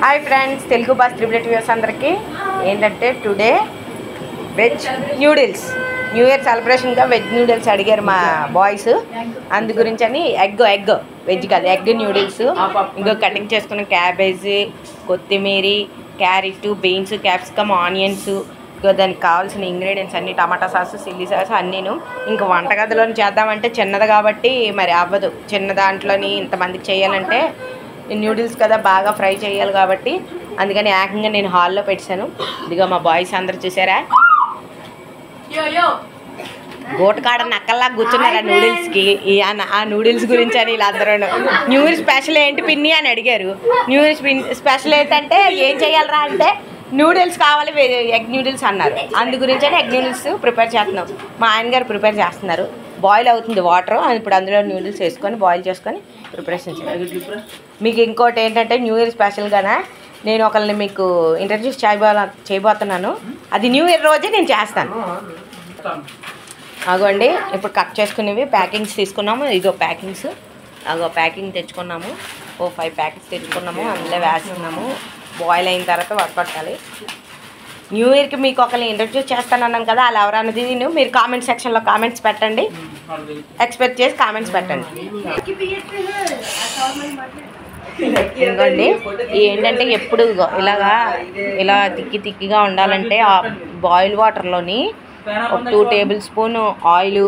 Hi friends, Telugu boss triple views అందరికీ ఏంటంటే today veg noodles new year సెలబ్రేషన్గా veg noodles అడిగారు మా బాయ్స్. అందు గురించి అని ఎగ్ వెజ్ కాదు ఎగ్ న్యూడిల్స్ ఇంకో కటింగ్ చేసుకున్న క్యాబేజీ, కొత్తిమీర, క్యారెట్, బీన్స్, క్యాప్సికమ్, ఆనియన్స్, ఇంకో దానికి కావాల్సిన ఇంగ్రీడియంట్స్ అన్నీ టమాటా సాస్, చిల్లీ సాస్ అన్నీను. ఇంక వంటగదిలో చేద్దామంటే చిన్నది కాబట్టి మరి అవ్వదు. చిన్న దాంట్లోని ఇంతమందికి చేయాలంటే న్యూడిల్స్ కదా బాగా ఫ్రై చేయాలి కాబట్టి అందుకని ఏకంగా నేను హాల్లో పెట్టాను. ఇదిగో మా బాయ్స్ అందరు చూసారా, గోటకాడ నక్కల్లా కూర్చున్నారు ఆ నూడిల్స్కి. ఆ నూడిల్స్ గురించి అని ఇలా అందరూ న్యూ ఇయర్ స్పెషల్ ఏంటి పిన్ని అని అడిగారు. న్యూ ఇయర్ స్పెషల్ ఏంటంటే ఏం చేయాలరా అంటే నూడిల్స్ కావాలి, ఎగ్ నూడిల్స్ అన్నారు. అందు గురించి అని ఎగ్ నూడిల్స్ ప్రిపేర్ చేస్తున్నాం. మా ఆయన గారు ప్రిపేర్ చేస్తున్నారు. బాయిల్ అవుతుంది వాటర్, ఇప్పుడు అందులో నూడిల్స్ వేసుకొని బాయిల్ చేసుకొని ప్రిపరేషన్ చేయాలి. మీకు ఇంకోటి ఏంటంటే న్యూ ఇయర్ స్పెషల్గానే నేను ఒకరిని మీకు ఇంట్రడ్యూస్ చేయబోతున్నాను. అది న్యూ ఇయర్ రోజే నేను చేస్తాను. అగోండి ఇప్పుడు కట్ చేసుకునేవి ప్యాకింగ్స్ తీసుకున్నాము. ఇగో ప్యాకింగ్స్, అగో ప్యాకింగ్ తెచ్చుకున్నాము. 5 ప్యాకెట్స్ తెచ్చుకున్నాము. అందులో వేస్తున్నాము. బాయిల్ అయిన తర్వాత వడకొట్టాలి. న్యూ ఇయర్కి మీకు ఒకరిని ఇంట్రడ్యూస్ చేస్తానన్నాను కదా, అలా ఎవరన్నది మీరు కామెంట్ సెక్షన్లో కామెంట్స్ పెట్టండి. ఎక్స్పెక్ట్ చేసి కామెంట్స్ పెట్టండి. ఎందుకండి ఏంటంటే ఎప్పుడు ఇలా తిక్కిగా ఉండాలంటే ఆ బాయిల్ వాటర్లోని ఒక 2 టేబుల్ స్పూన్ ఆయిల్,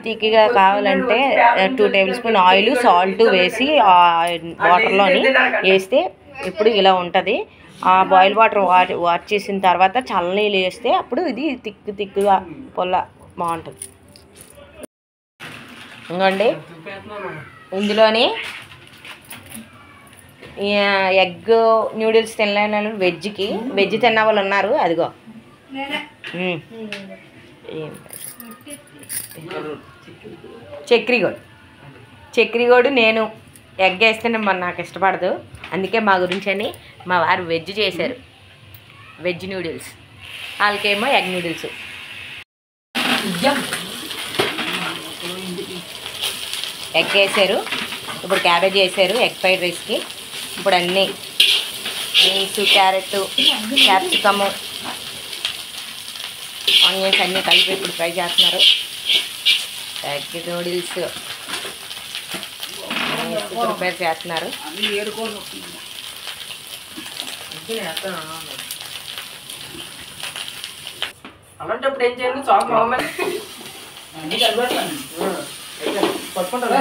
తిక్కిగా కావాలంటే 2 టేబుల్ స్పూన్ ఆయిల్, సాల్ట్ వేసి వాటర్లోని వేస్తే ఇప్పుడు ఇలా ఉంటుంది. ఆ బాయిల్ వాటర్ వాట్ చేసిన తర్వాత చల్లనీళ్ళు వేస్తే అప్పుడు ఇది తిక్కుగా పొల్ల బాగుంటుంది. ఇంకోండి ఇందులోని ఎగ్ న్యూడిల్స్ తినలేని వెజ్ తిన్న వాళ్ళు ఉన్నారు. అదిగో చక్రిగోడు నేను ఎగ్ వేస్తేనే మరి నాకు ఇష్టపడదు. అందుకే మా గురించి అని మా వారు వెజ్ చేశారు, వెజ్ న్యూడిల్స్. వాళ్ళకేమో ఎగ్ న్యూడిల్స్. ఎగ్ వేసారు, ఇప్పుడు క్యాబేజీ వేసారు ఎగ్ ఫ్రైడ్ రైస్కి. ఇప్పుడు అన్నీ బీన్స్, క్యారెట్, క్యాప్సికము, ఆనియన్స్ అన్నీ కలిపి ఇప్పుడు ఫ్రై చేస్తున్నారు. ఎగ్ నూడిల్స్ ప్రిపేర్ చేస్తున్నారు. అలాంటప్పుడు ఏం చేయండి, చాక్ పట్టుకుంటారు.